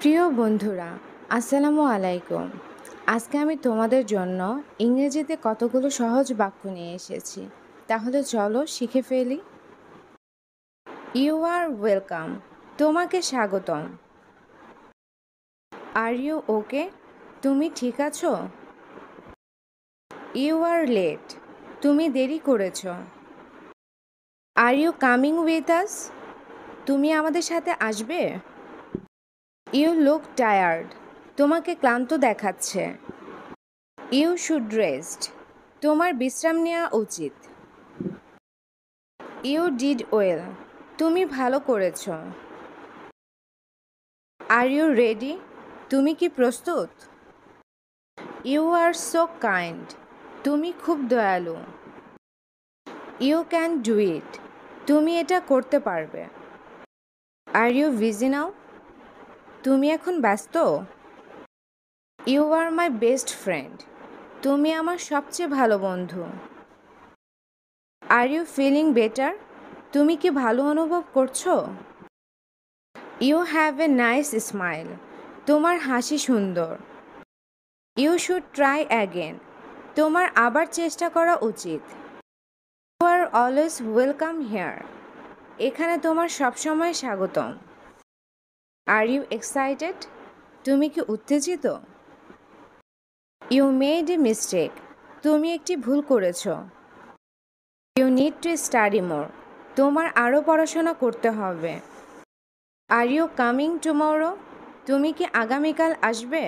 প্রিয় বন্ধুরা, আসসালামু আলাইকুম। আজকে আমি তোমাদের জন্য ইংরেজিতে কতগুলো সহজ বাক্য নিয়ে এসেছি। তাহলে চলো শিখে ফেলি। ইউ আর ওয়েলকাম, তোমাকে স্বাগতম। আর ইউ ওকে, তুমি ঠিক আছো? ইউ আর লেট, তুমি দেরি করেছ। Are you coming with us, তুমি আমাদের সাথে আসবে? ইউ লুক টায়ার্ড, তোমাকে ক্লান্ত দেখাচ্ছে। ইউ শুড রেস্ট, তোমার বিশ্রাম নেওয়া উচিত। ইউ ডিড ওয়েল, তুমি ভালো করেছ। আর ইউ রেডি, তুমি কি প্রস্তুত? ইউ আর সো কাইন্ড, তুমি খুব দয়ালু। ইউ ক্যান ডু ইট, তুমি এটা করতে পারবে। আর ইউ বিজি নাও, তুমি এখন ব্যস্ত। You are my best friend, তুমি আমার সবচেয়ে ভালো বন্ধু। আর ইউ ফিলিং বেটার, তুমি কি ভালো অনুভব করছো? You have a nice smile, তোমার হাসি সুন্দর। ইউ শুড ট্রাই অ্যাগেন, তোমার আবার চেষ্টা করা উচিত। You are always welcome here, এখানে তোমার সবসময় স্বাগতম। আর ইউ এক্সাইটেড, তুমি কি উত্তেজিত? ইউ মেড এ মিস্টেক, তুমি একটি ভুল করেছ। You need to study more, তোমার আরও পড়াশোনা করতে হবে। আর ইউ কামিং টুমরো, তুমি কি আগামীকাল আসবে?